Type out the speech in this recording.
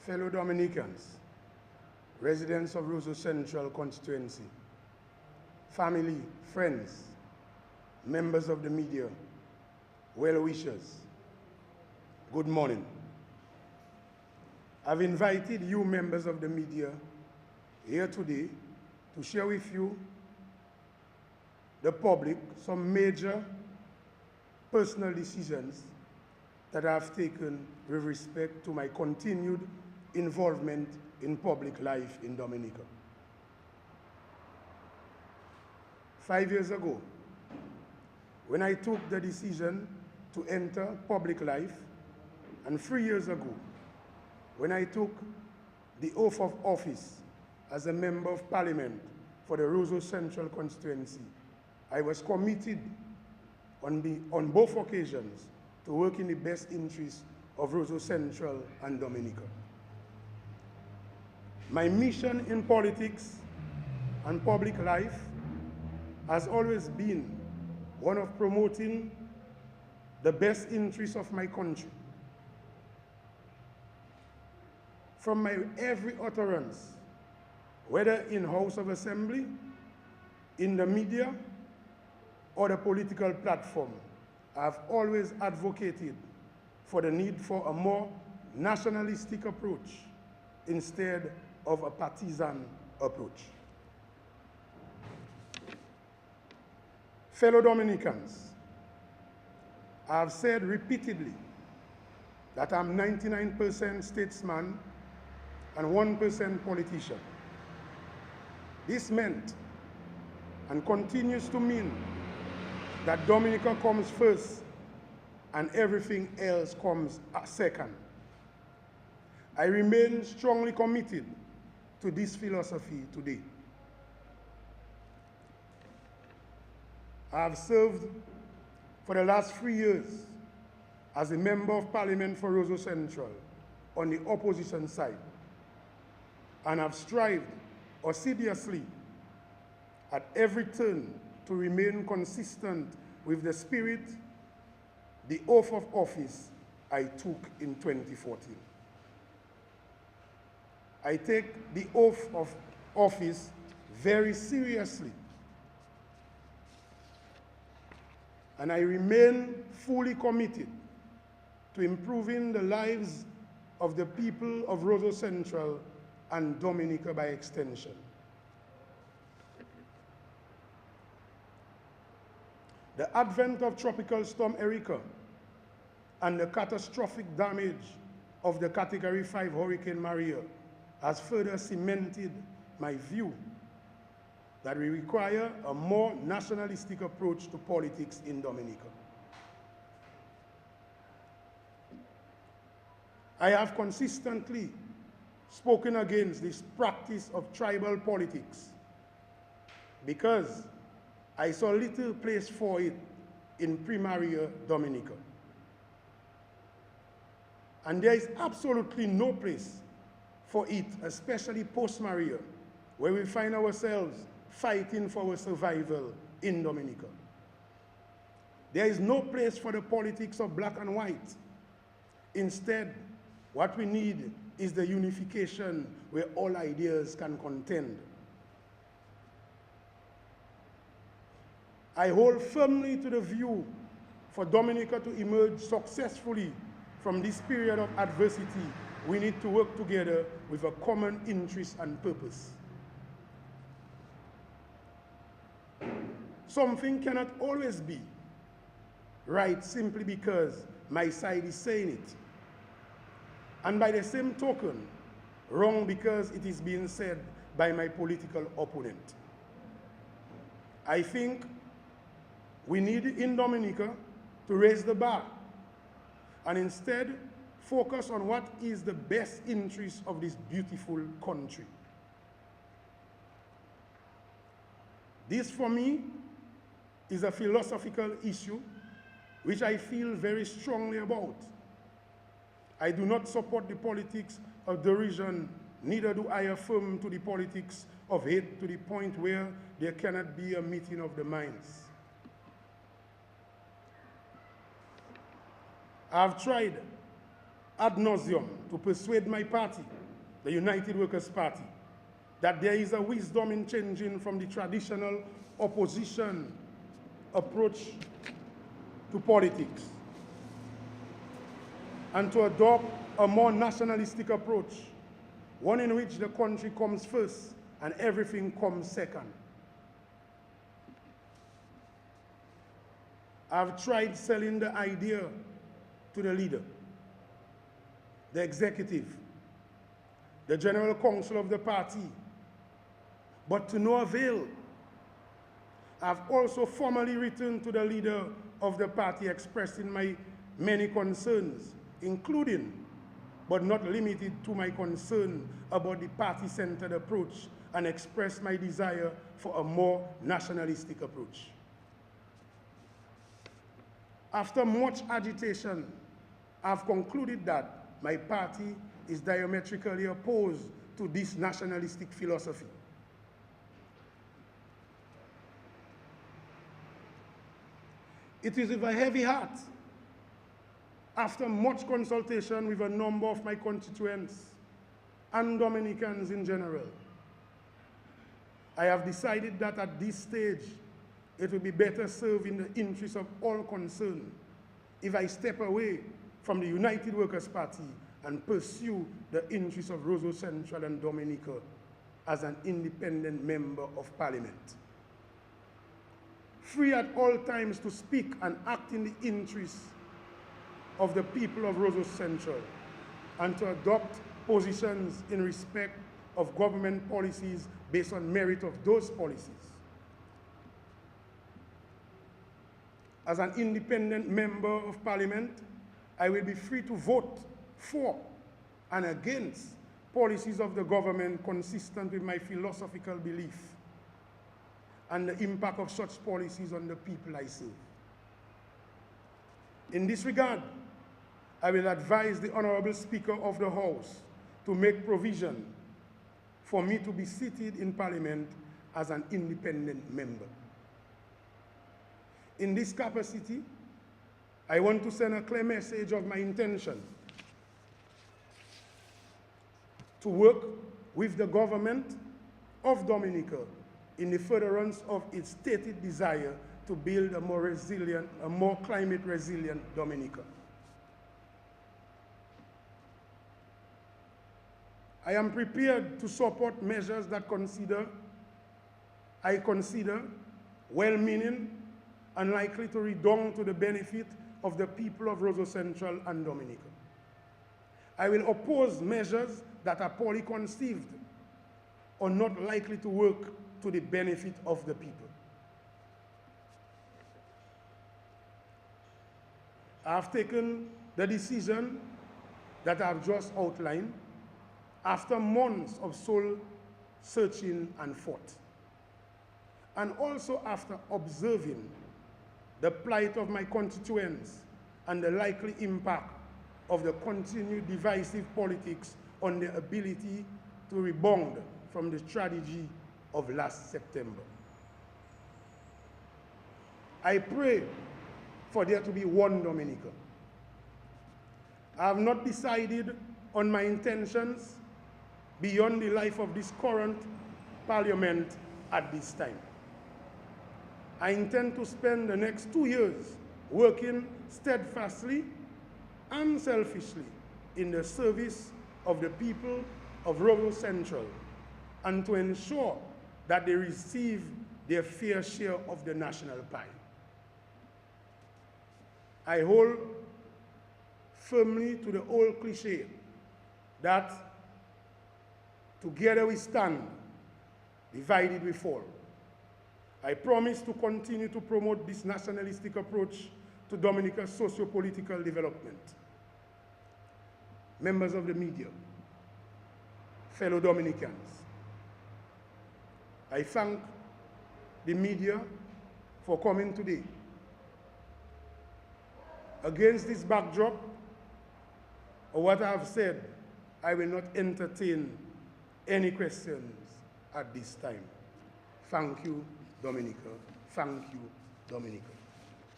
fellow Dominicans, residents of Roseau Central constituency, family, friends, members of the media, well-wishers, good morning. I've invited you members of the media here today to share with you, the public, some major personal decisions that I've taken with respect to my continued involvement in public life in Dominica. 5 years ago, when I took the decision to enter public life, and 3 years ago, when I took the oath of office as a member of parliament for the Roseau Central constituency, I was committed on both occasions to work in the best interest of Roseau Central and Dominica. My mission in politics and public life has always been one of promoting the best interests of my country. From my every utterance, whether in House of Assembly, in the media, or the political platform, I've always advocated for the need for a more nationalistic approach instead of a partisan approach. Fellow Dominicans, I've said repeatedly that I'm 99% statesman and 1% politician. This meant and continues to mean that Dominica comes first and everything else comes second. I remain strongly committed to this philosophy today. I have served for the last 3 years as a member of parliament for Roseau Central on the opposition side, and have strived assiduously at every turn to remain consistent with the spirit, the oath of office I took in 2014. I take the oath of office very seriously, and I remain fully committed to improving the lives of the people of Roseau Central and Dominica by extension. The advent of Tropical Storm Erika and the catastrophic damage of the Category 5 Hurricane Maria has further cemented my view that we require a more nationalistic approach to politics in Dominica. I have consistently spoken against this practice of tribal politics because I saw little place for it in pre-Maria Dominica. And there is absolutely no place for it, especially post-Maria, where we find ourselves fighting for our survival in Dominica. There is no place for the politics of black and white. Instead, what we need is the unification where all ideas can contend. I hold firmly to the view for Dominica to emerge successfully from this period of adversity. We need to work together with a common interest and purpose. Something cannot always be right simply because my side is saying it. And by the same token, wrong because it is being said by my political opponent. I think we need in Dominica to raise the bar and instead focus on what is the best interest of this beautiful country. This, for me, is a philosophical issue which I feel very strongly about. I do not support the politics of derision, neither do I affirm to the politics of hate to the point where there cannot be a meeting of the minds. I've tried ad nauseum to persuade my party, the United Workers' Party, that there is a wisdom in changing from the traditional opposition approach to politics and to adopt a more nationalistic approach, one in which the country comes first and everything comes second. I've tried selling the idea to the leader, the executive, the general council of the party, but to no avail. I've also formally written to the leader of the party expressing my many concerns, including, but not limited to, my concern about the party-centered approach, and express my desire for a more nationalistic approach. After much agitation, I've concluded that my party is diametrically opposed to this nationalistic philosophy. It is with a heavy heart, after much consultation with a number of my constituents and Dominicans in general, I have decided that at this stage, it will be better served in the interest of all concerned if I step away from the United Workers' Party and pursue the interests of Roseau Central and Dominica as an independent member of Parliament. Free at all times to speak and act in the interests of the people of Roseau Central and to adopt positions in respect of government policies based on merit of those policies. As an independent member of Parliament, I will be free to vote for and against policies of the government consistent with my philosophical belief and the impact of such policies on the people I serve. In this regard, I will advise the Honorable Speaker of the House to make provision for me to be seated in Parliament as an independent member. In this capacity, I want to send a clear message of my intention to work with the government of Dominica in the furtherance of its stated desire to build a more resilient, a more climate resilient Dominica. I am prepared to support measures that I consider well-meaning and likely to redound to the benefit of the people of Roseau Central and Dominica. I will oppose measures that are poorly conceived or not likely to work to the benefit of the people. I have taken the decision that I have just outlined after months of soul searching and thought, and also after observing the plight of my constituents and the likely impact of the continued divisive politics on the ability to rebound from the tragedy of last September. I pray for there to be one Dominica. I have not decided on my intentions beyond the life of this current Parliament at this time. I intend to spend the next 2 years working steadfastly and unselfishly in the service of the people of Roseau Central and to ensure that they receive their fair share of the national pie. I hold firmly to the old cliche that together we stand, divided we fall. I promise to continue to promote this nationalistic approach to Dominica's socio-political development. Members of the media, fellow Dominicans, I thank the media for coming today. Against this backdrop of what I have said, I will not entertain any questions at this time. Thank you, Dominica. Thank you, Dominica.